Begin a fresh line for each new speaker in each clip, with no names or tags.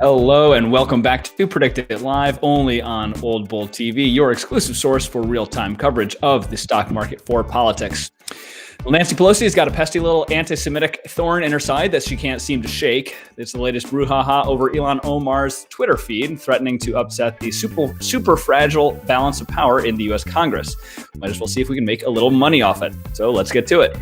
Hello and welcome back to PredictIt Live, only on Old Bull TV, your exclusive source for real-time coverage of the stock market for politics. Well, Nancy Pelosi has got a pesky little anti-Semitic thorn in her side that she can't seem to shake. It's the latest brouhaha over Ilhan Omar's Twitter feed, threatening to upset the super fragile balance of power in the U.S. Congress. Might as well see if we can make a little money off it. So let's get to it.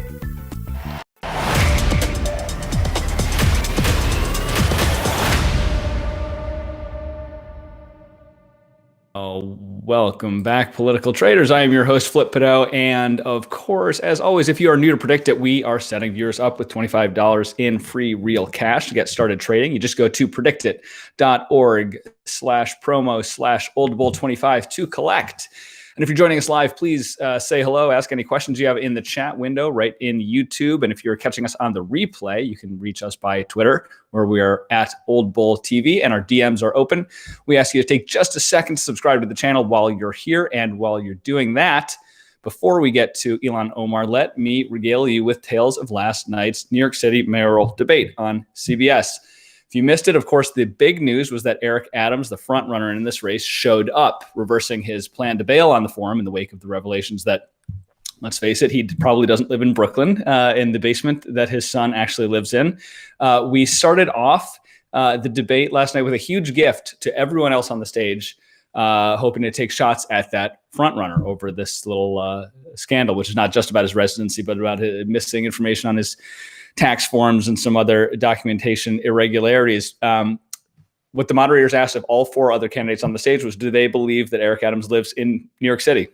Welcome back, political traders. I am your host, Flip Pideaux. And of course, as always, if you are new to PredictIt, we are setting viewers up with $25 in free real cash to get started trading. You just go to predictit.org/promo/oldbull25 to collect. And if you're joining us live, please say hello, ask any questions you have in the chat window right in YouTube. And if you're catching us on the replay, you can reach us by Twitter, where we are at Old Bull TV, and our DMs are open. We ask you to take just a second to subscribe to the channel while you're here. And while you're doing that, before we get to Ilhan Omar, let me regale you with tales of last night's New York City mayoral debate on CBS. If you missed it, of course, the big news was that Eric Adams, the front runner in this race, showed up, reversing his plan to bail on the forum in the wake of the revelations that, let's face it, he probably doesn't live in Brooklyn, in the basement that his son actually lives in. We started off the debate last night with a huge gift to everyone else on the stage, hoping to take shots at that front runner over this little scandal, which is not just about his residency, but about missing information on his tax forms and some other documentation irregularities. What the moderators asked of all four other candidates on the stage was, do they believe that Eric Adams lives in New York City?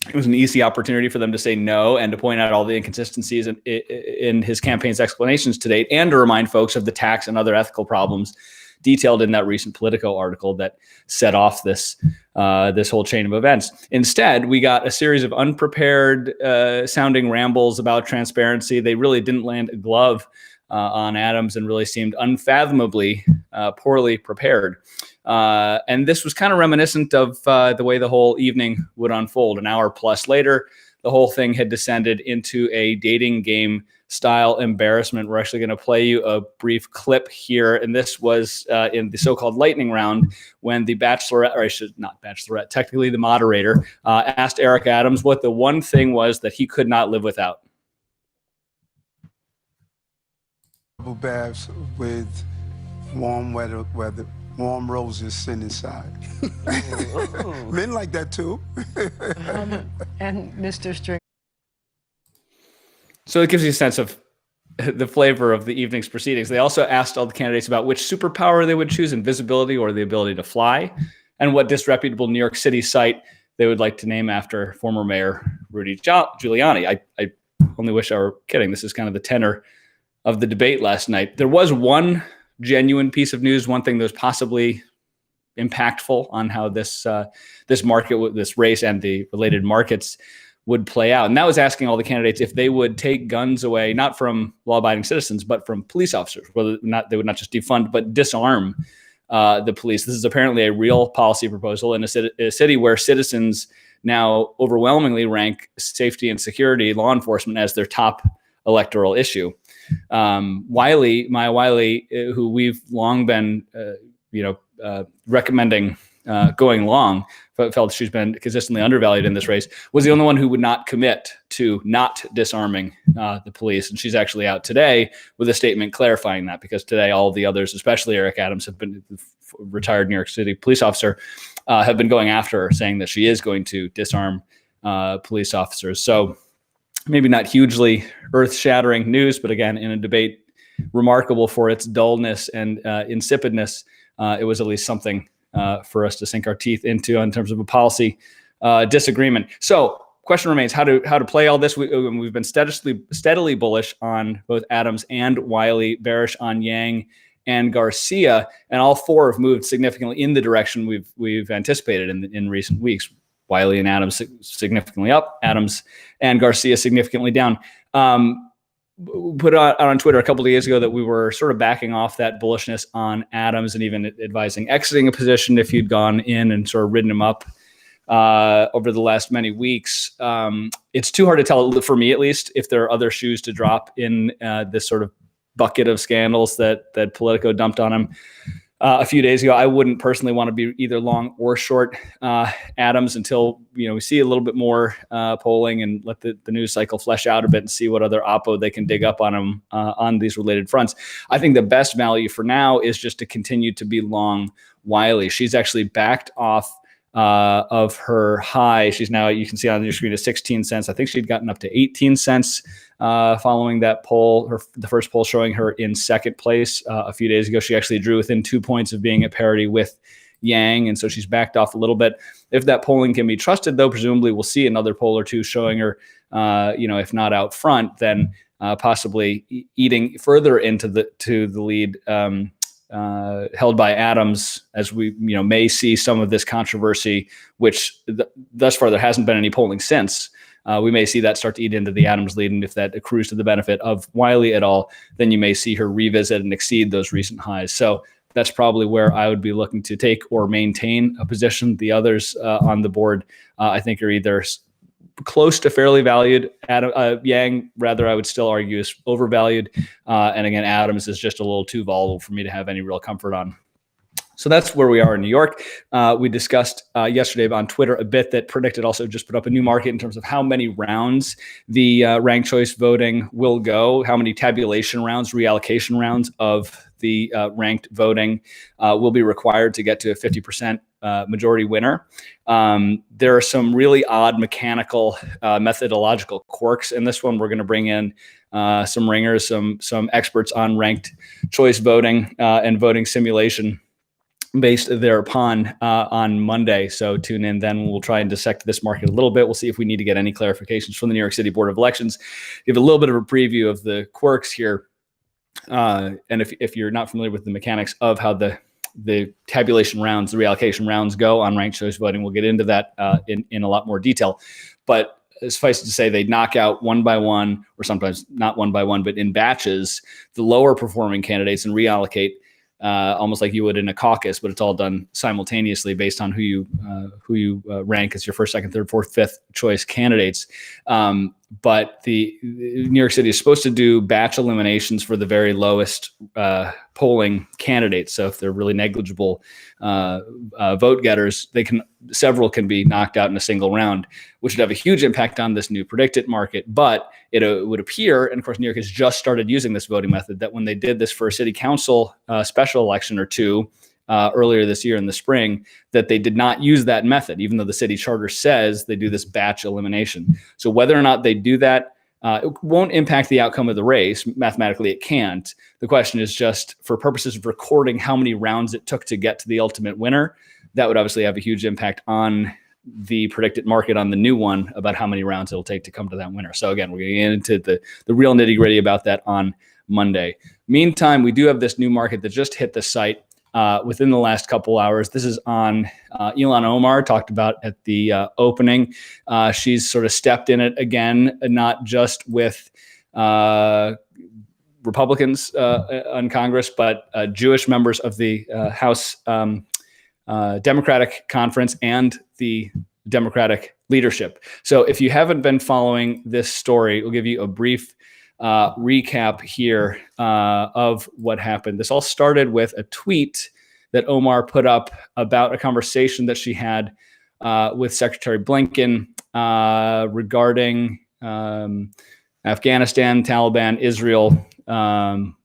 It was an easy opportunity for them to say no and to point out all the inconsistencies in his campaign's explanations to date, and to remind folks of the tax and other ethical problems detailed in that recent Politico article that set off this whole chain of events. Instead, we got a series of unprepared sounding rambles about transparency. They really didn't land a glove on Adams and really seemed unfathomably poorly prepared. And this was kind of reminiscent of the way the whole evening would unfold. An hour plus later, the whole thing had descended into a dating game style embarrassment. We're actually going to play you a brief clip here. And this was in the so-called lightning round, when the bachelorette, or I should not bachelorette, technically the moderator, asked Eric Adams what the one thing was that he could not live without.
Double baths with warm weather, warm roses sitting inside. Men like that too.
And Mr. String.
So it gives you a sense of the flavor of the evening's proceedings. They also asked all the candidates about which superpower they would choose, invisibility or the ability to fly, and what disreputable New York City site they would like to name after former Mayor Rudy Giuliani. I only wish I were kidding. This is kind of the tenor of the debate last night. There was one genuine piece of news, one thing that was possibly impactful on how this market, this race and the related markets would play out. And that was asking all the candidates if they would take guns away, not from law-abiding citizens, but from police officers, whether not they would not just defund, but disarm the police. This is apparently a real policy proposal in a city where citizens now overwhelmingly rank safety and security, law enforcement, as their top electoral issue. Maya Wiley, who we've long been, recommending going long, felt she's been consistently undervalued in this race, was the only one who would not commit to not disarming the police. And she's actually out today with a statement clarifying that, because today all the others, especially Eric Adams, have been retired New York City police officer, have been going after her, saying that she is going to disarm police officers. So maybe not hugely earth-shattering news, but again, in a debate remarkable for its dullness and insipidness, it was at least something for us to sink our teeth into in terms of a policy disagreement. So question remains how to play all this. We've been steadily bullish on both Adams and Wiley, bearish on Yang and Garcia, and all four have moved significantly in the direction we've anticipated in recent weeks. Wiley and Adams significantly up, Adams and Garcia significantly down. Put out on Twitter a couple of days ago that we were sort of backing off that bullishness on Adams and even advising exiting a position if you'd gone in and sort of ridden him up over the last many weeks. It's too hard to tell, for me at least, if there are other shoes to drop in this sort of bucket of scandals that Politico dumped on him. a few days ago. I wouldn't personally want to be either long or short Adams until we see a little bit more polling and let the news cycle flesh out a bit and see what other oppo they can dig up on him on these related fronts. I think the best value for now is just to continue to be long Wiley. She's actually backed off of her high. She's now, you can see on your screen, at 16 cents. I think she'd gotten up to 18 cents following that poll, the first poll showing her in second place a few days ago. She actually drew within 2 points of being at parity with Yang, and so she's backed off a little bit. If that polling can be trusted, though, presumably we'll see another poll or two showing her, if not out front, then possibly eating further into the lead held by Adams, as we may see some of this controversy, which thus far there hasn't been any polling since. We may see that start to eat into the Adams lead, and if that accrues to the benefit of Wiley at all, then you may see her revisit and exceed those recent highs. So that's probably where I would be looking to take or maintain a position. The others on the board, I think, are either close to fairly valued. Yang, rather, I would still argue, is overvalued. And again, Adams is just a little too volatile for me to have any real comfort on. So that's where we are in New York. We discussed yesterday on Twitter a bit that PredictIt also just put up a new market in terms of how many rounds the ranked choice voting will go, how many tabulation rounds, reallocation rounds of the ranked voting will be required to get to a 50% majority winner. There are some really odd mechanical methodological quirks in this one. We're going to bring in some ringers, some experts on ranked choice voting and voting simulation based thereupon on Monday. So tune in then. We'll try and dissect this market a little bit. We'll see if we need to get any clarifications from the New York City Board of Elections. Give a little bit of a preview of the quirks here. And if you're not familiar with the mechanics of how the tabulation rounds, the reallocation rounds go on ranked choice voting, we'll get into that in a lot more detail. But suffice it to say, they knock out one by one, or sometimes not one by one, but in batches, the lower performing candidates and reallocate almost like you would in a caucus, but it's all done simultaneously based on who you rank as your first, second, third, fourth, fifth choice candidates. But the New York City is supposed to do batch eliminations for the very lowest polling candidates. So if they're really negligible vote getters, several can be knocked out in a single round, which would have a huge impact on this new PredictIt market. But it would appear, and of course New York has just started using this voting method, that when they did this for a city council special election or two earlier this year in the spring, that they did not use that method, even though the city charter says they do this batch elimination. So whether or not they do that, it won't impact the outcome of the race. Mathematically, it can't. The question is just for purposes of recording how many rounds it took to get to the ultimate winner. That would obviously have a huge impact on the PredictIt market on the new one about how many rounds it'll take to come to that winner. So again, we're going to get into the real nitty gritty about that on Monday. Meantime, we do have this new market that just hit the site within the last couple hours. This is on Ilhan Omar, talked about at the opening. She's sort of stepped in it again, not just with Republicans on Congress, but Jewish members of the House Democratic Conference and the Democratic leadership. So if you haven't been following this story, we'll give you a brief recap here of what happened. This all started with a tweet that Omar put up about a conversation that she had with Secretary Blinken regarding Afghanistan, Taliban, Israel,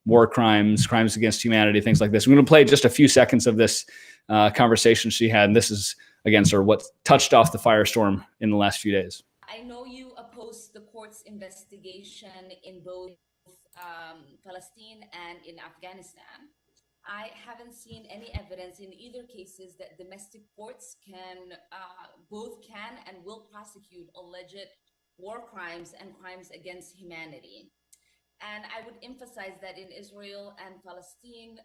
war crimes, crimes against humanity, things like this. I'm going to play just a few seconds of this conversation she had. And this is, again, sort of what touched off the firestorm in the last few days.
I know you opposed the court's investigation in both Palestine and in Afghanistan. I haven't seen any evidence in either cases that domestic courts both can and will prosecute alleged war crimes and crimes against humanity. And I would emphasize that in Israel and Palestine,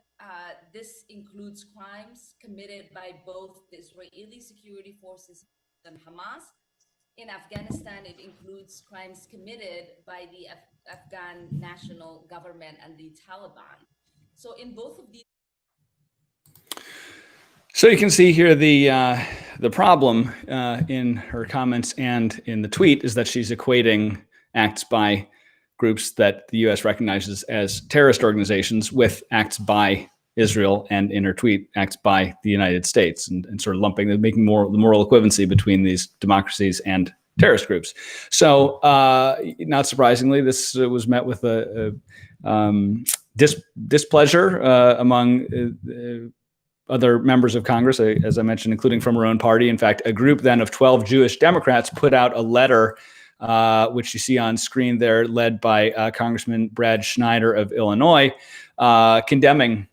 this includes crimes committed by both the Israeli security forces and Hamas. In Afghanistan, it includes crimes committed by the Afghan national government and the Taliban. So in both of these.
So you can see here the problem in her comments and in the tweet is that she's equating acts by groups that the U.S. recognizes as terrorist organizations with acts by Israel, and in her tweet, acts by the United States, and sort of making the moral equivalency between these democracies and terrorist groups. So, not surprisingly, this was met with a displeasure among other members of Congress, as I mentioned, including from her own party. In fact, a group then of 12 Jewish Democrats put out a letter, which you see on screen there, led by Congressman Brad Schneider of Illinois, condemning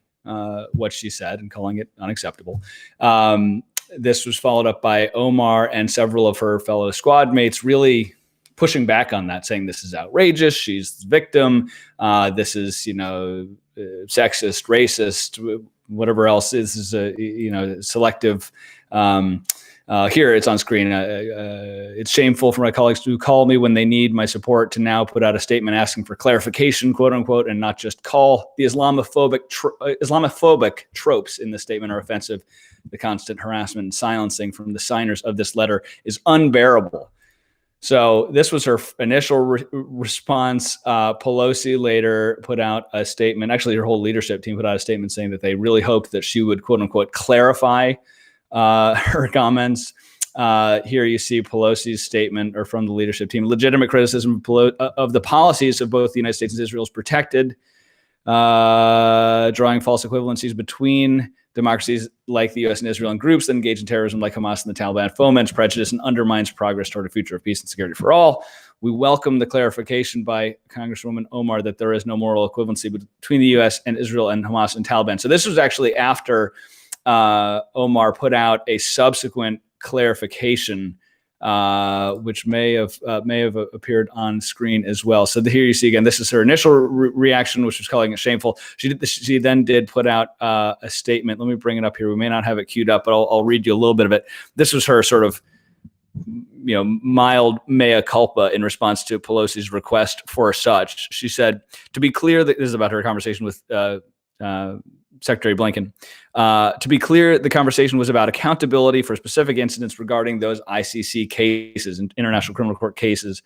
what she said and calling it unacceptable. This was followed up by Omar and several of her fellow squad mates, really pushing back on that, saying this is outrageous. She's the victim. This is, sexist, racist, whatever else. This is a selective. Here it's on screen. It's shameful for my colleagues who call me when they need my support to now put out a statement asking for clarification, quote unquote, and not just call. The Islamophobic tropes in the statement are offensive. The constant harassment and silencing from the signers of this letter is unbearable. So this was her initial response. Pelosi later put out a statement. Actually, her whole leadership team put out a statement saying that they really hoped that she would, quote unquote, clarify her comments. Here you see Pelosi's statement, or from the leadership team. Legitimate criticism of the policies of both the United States and Israel is protected, drawing false equivalencies between democracies like the U.S. and Israel and groups that engage in terrorism like Hamas and the Taliban foments prejudice and undermines progress toward a future of peace and security for all. We welcome the clarification by Congresswoman Omar that there is no moral equivalency between the U.S. and Israel and Hamas and Taliban. So this was actually after Omar put out a subsequent clarification, which may have appeared on screen as well. So here you see again, this is her initial reaction, which was calling it shameful. She then did put out a statement. Let me bring it up here. We may not have it queued up, but I'll read you a little bit of it. This was her sort of mild mea culpa in response to Pelosi's request for such. She said, to be clear, this is about her conversation with Secretary Blinken. To be clear, the conversation was about accountability for specific incidents regarding those ICC cases and International Criminal Court cases,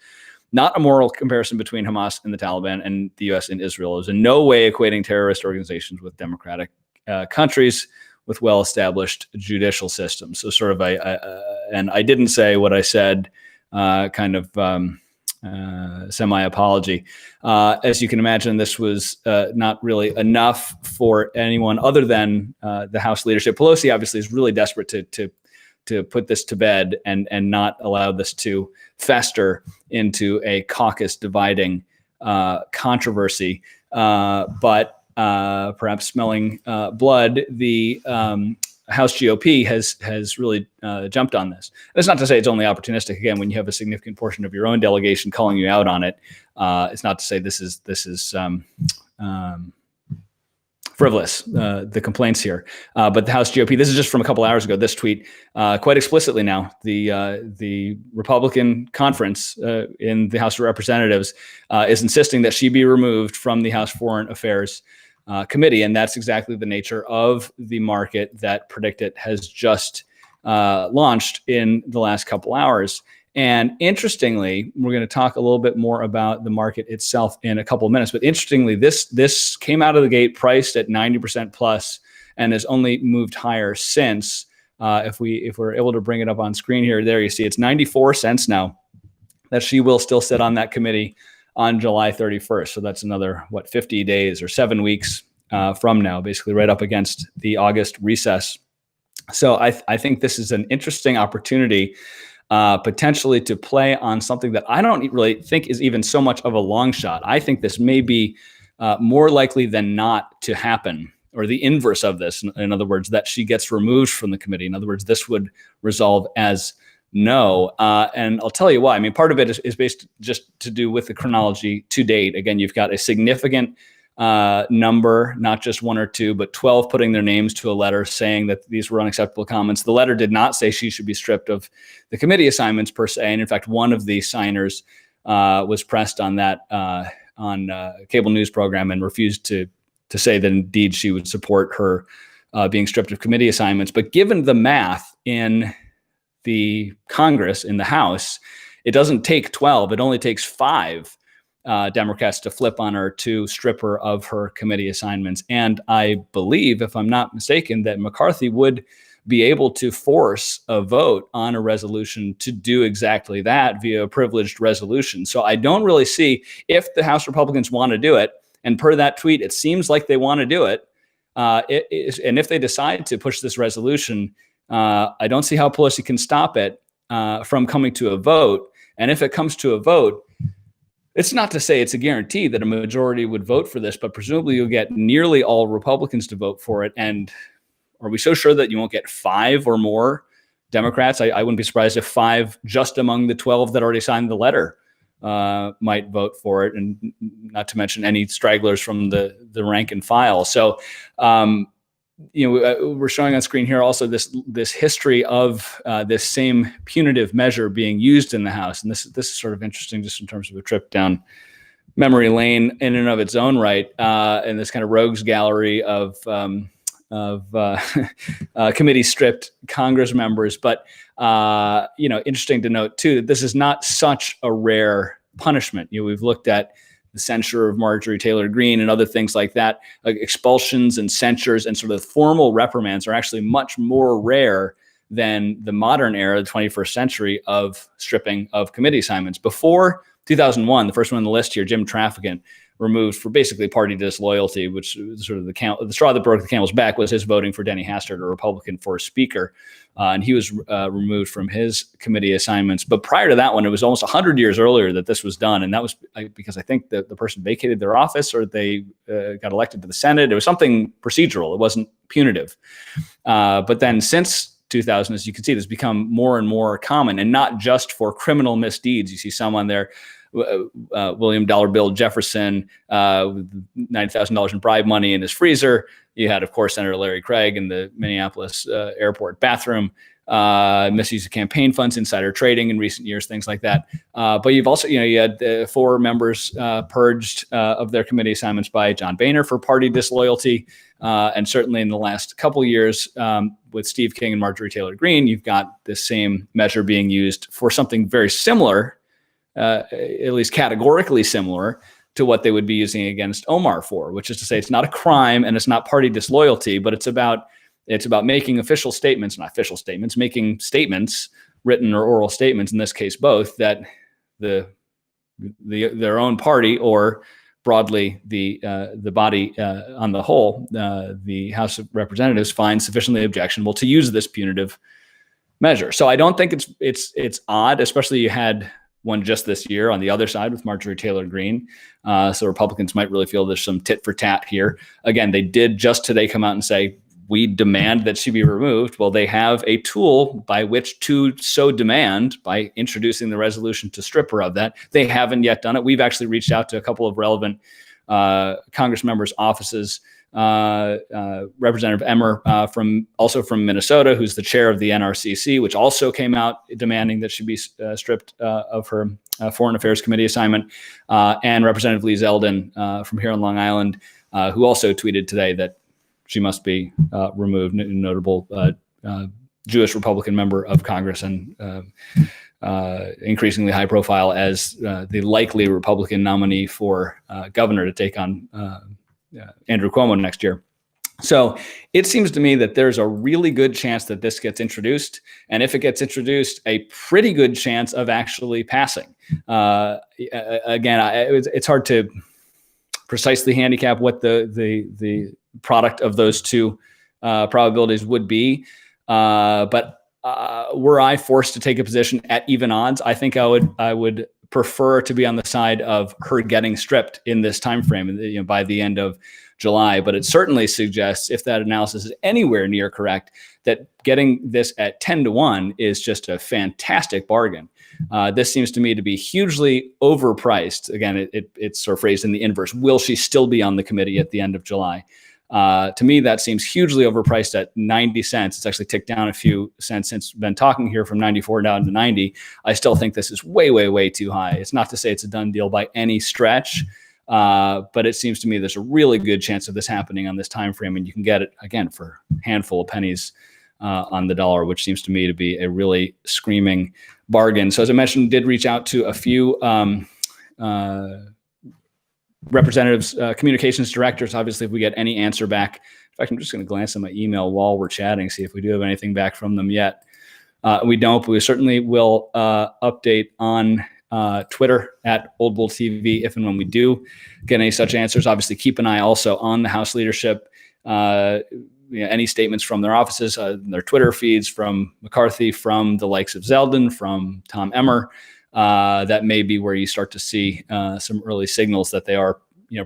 not a moral comparison between Hamas and the Taliban and the U.S. and Israel. It was in no way equating terrorist organizations with democratic countries with well-established judicial systems. So sort of and I didn't say what I said, semi-apology. As you can imagine, this was not really enough for anyone other than the House leadership. Pelosi obviously is really desperate to put this to bed and not allow this to fester into a caucus dividing controversy. But perhaps smelling blood, the House GOP has really jumped on this. That's not to say it's only opportunistic. Again, when you have a significant portion of your own delegation calling you out on it, it's not to say this is frivolous, the complaints here. But the House GOP, this is just from a couple hours ago, this tweet, quite explicitly now, the Republican conference in the House of Representatives is insisting that she be removed from the House Foreign Affairs Committee. And that's exactly the nature of the market that PredictIt has just launched in the last couple hours. And interestingly, we're going to talk a little bit more about the market itself in a couple of minutes. But interestingly, this came out of the gate priced at 90% plus and has only moved higher since. If we're able to bring it up on screen here, there you see it's 94 cents now that she will still sit on that committee on July 31st. So that's another, 50 days or 7 weeks from now, basically right up against the August recess. So I think this is an interesting opportunity potentially to play on something that I don't really think is even so much of a long shot. I think this may be more likely than not to happen, or the inverse of this. In other words, that she gets removed from the committee. In other words, this would resolve as no. And I'll tell you why. I mean, part of it is based just to do with the chronology to date. Again, you've got a significant number, not just one or two, but 12 putting their names to a letter saying that these were unacceptable comments. The letter did not say she should be stripped of the committee assignments per se. And in fact, one of the signers was pressed on that on a cable news program and refused to say that indeed she would support her being stripped of committee assignments. But given the math in the Congress, in the House, it doesn't take 12, it only takes 5 Democrats to flip on her, to strip her of her committee assignments. And I believe, if I'm not mistaken, that McCarthy would be able to force a vote on a resolution to do exactly that via a privileged resolution. So I don't really see, if the House Republicans want to do it, and per that tweet, it seems like they want to do it, and if they decide to push this resolution, I don't see how Pelosi can stop it from coming to a vote. And if it comes to a vote, it's not to say it's a guarantee that a majority would vote for this, but presumably you'll get nearly all Republicans to vote for it. And are we so sure that you won't get 5 or more Democrats? I wouldn't be surprised if 5 just among the 12 that already signed the letter might vote for it, and not to mention any stragglers from the rank and file. So, we're showing on screen here also this history of this same punitive measure being used in the House, and this is sort of interesting, just in terms of a trip down memory lane in and of its own right, and this kind of rogues gallery of committee stripped Congress members. But interesting to note too that this is not such a rare punishment. We've looked at the censure of Marjorie Taylor Greene and other things like that. Expulsions and censures and sort of formal reprimands are actually much more rare than the modern era, the 21st century, of stripping of committee assignments. Before 2001, the first one on the list here, Jim Traficant, removed for basically party disloyalty, which was sort of the straw that broke the camel's back, was his voting for Denny Hastert, a Republican, for speaker. And he was removed from his committee assignments. But prior to that one, it was almost 100 years earlier that this was done. And that was because I think the person vacated their office, or they got elected to the Senate. It was something procedural. It wasn't punitive. But then since 2000, as you can see, this has become more and more common, and not just for criminal misdeeds. You see some on there, William Dollar Bill Jefferson with $90,000 in bribe money in his freezer. You had, of course, Senator Larry Craig in the Minneapolis airport bathroom, misuse of campaign funds, insider trading in recent years, things like that. But you've also, you had 4 members purged of their committee assignments by John Boehner for party disloyalty. And certainly in the last couple of years, with Steve King and Marjorie Taylor Greene, you've got this same measure being used for something very similar, at least categorically similar to what they would be using against Omar for, which is to say it's not a crime and it's not party disloyalty, but it's about making official statements, not official statements, making statements, written or oral statements, in this case both, that their own party, or broadly the body on the whole, the House of Representatives, finds sufficiently objectionable to use this punitive measure. So I don't think it's odd, especially you had one just this year on the other side with Marjorie Taylor Greene. So Republicans might really feel there's some tit for tat here. Again, they did just today come out and say, we demand that she be removed. Well, they have a tool by which to so demand, by introducing the resolution to strip her of that. They haven't yet done it. We've actually reached out to a couple of relevant Congress members' offices. Representative Emmer from Minnesota, who's the chair of the NRCC, which also came out demanding that she be stripped of her Foreign Affairs Committee assignment, and Representative Lee Zeldin from here on Long Island, who also tweeted today that she must be removed. Notable Jewish Republican member of Congress, and increasingly high profile as the likely Republican nominee for governor to take on Andrew Cuomo next year. So it seems to me that there's a really good chance that this gets introduced. And if it gets introduced, a pretty good chance of actually passing. Again, it's hard to precisely handicap what the product of those two probabilities would be. But were I forced to take a position at even odds, I think I would prefer to be on the side of her getting stripped in this time frame, by the end of July. But it certainly suggests, if that analysis is anywhere near correct, that getting this at 10-1 is just a fantastic bargain. This seems to me to be hugely overpriced. Again, it's sort of phrased in the inverse. Will she still be on the committee at the end of July? To me, that seems hugely overpriced at 90 cents. It's actually ticked down a few cents since we've been talking here, from 94 down to 90. I still think this is way, way, way too high. It's not to say it's a done deal by any stretch, but it seems to me there's a really good chance of this happening on this time frame, and you can get it, again, for a handful of pennies on the dollar, which seems to me to be a really screaming bargain. So as I mentioned, did reach out to a few representatives, communications directors, obviously, if we get any answer back. In fact, I'm just going to glance at my email while we're chatting, see if we do have anything back from them yet. We don't, but we certainly will update on Twitter at Old Bull TV if and when we do get any such answers. Obviously, keep an eye also on the House leadership. Any statements from their offices, their Twitter feeds, from McCarthy, from the likes of Zeldin, from Tom Emmer. That may be where you start to see some early signals that they are,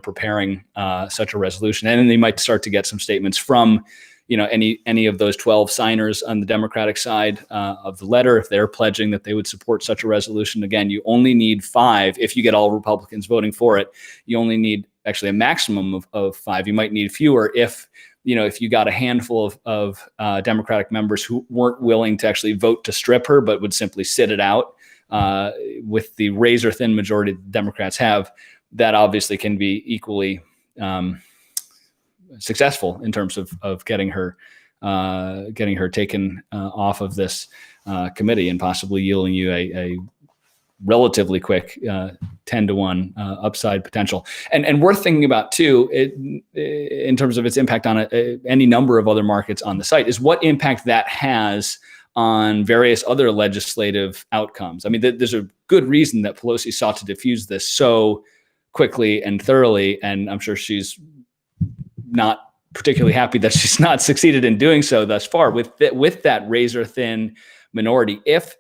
preparing such a resolution, and then they might start to get some statements from, any of those 12 signers on the Democratic side of the letter, if they're pledging that they would support such a resolution. Again, you only need 5 if you get all Republicans voting for it. You only need actually a maximum of 5. You might need fewer if you got a handful of Democratic members who weren't willing to actually vote to strip her, but would simply sit it out. With the razor thin majority the Democrats have, that obviously can be equally successful in terms of getting her taken off of this committee and possibly yielding you a relatively quick 10-to-1 upside potential. And worth thinking about too, in terms of its impact on any number of other markets on the site, is what impact that has on various other legislative outcomes. I mean, there's a good reason that Pelosi sought to diffuse this so quickly and thoroughly, and I'm sure she's not particularly happy that she's not succeeded in doing so thus far with that razor-thin minority. If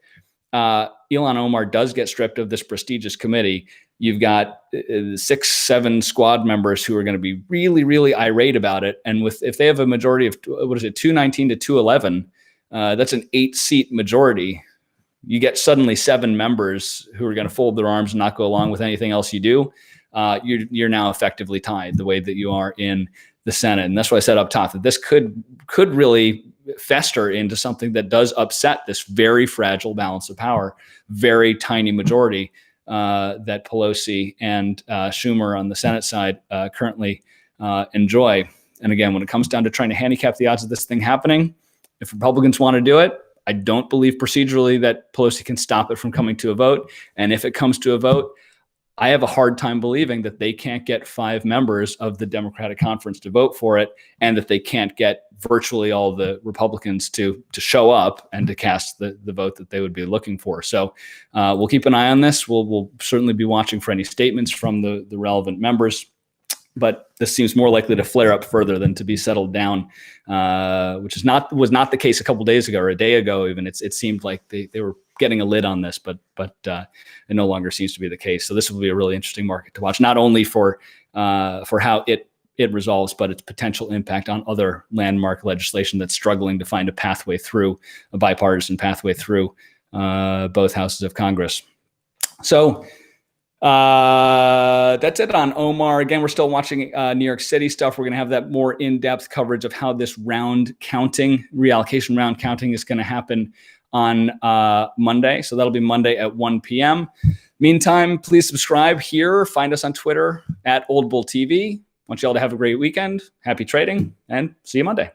Ilhan Omar does get stripped of this prestigious committee, you've got 6-7 squad members who are going to be really, really irate about it. And if they have a majority of 219 to 211, that's an 8-seat majority. You get suddenly 7 members who are going to fold their arms and not go along with anything else you do. You're now effectively tied the way that you are in the Senate. And that's why I said up top that this could really fester into something that does upset this very fragile balance of power, very tiny majority that Pelosi and Schumer on the Senate side currently enjoy. And again, when it comes down to trying to handicap the odds of this thing happening, if Republicans want to do it, I don't believe procedurally that Pelosi can stop it from coming to a vote. And if it comes to a vote, I have a hard time believing that they can't get 5 members of the Democratic conference to vote for it, and that they can't get virtually all the Republicans to show up and to cast the vote that they would be looking for. So we'll keep an eye on this. We'll certainly be watching for any statements from the relevant members. But this seems more likely to flare up further than to be settled down, which was not the case a couple of days ago or a day ago. Even it seemed like they were getting a lid on this, but it no longer seems to be the case. So this will be a really interesting market to watch, not only for how it resolves, but its potential impact on other landmark legislation that's struggling to find a bipartisan pathway through both houses of Congress. So. That's it on Omar. Again, we're still watching New York City stuff. We're going to have that more in-depth coverage of how this reallocation round counting is going to happen on Monday. So that'll be Monday at 1 p.m. Meantime, please subscribe here. Find us on Twitter at Old Bull TV. Want you all to have a great weekend. Happy trading, and see you Monday.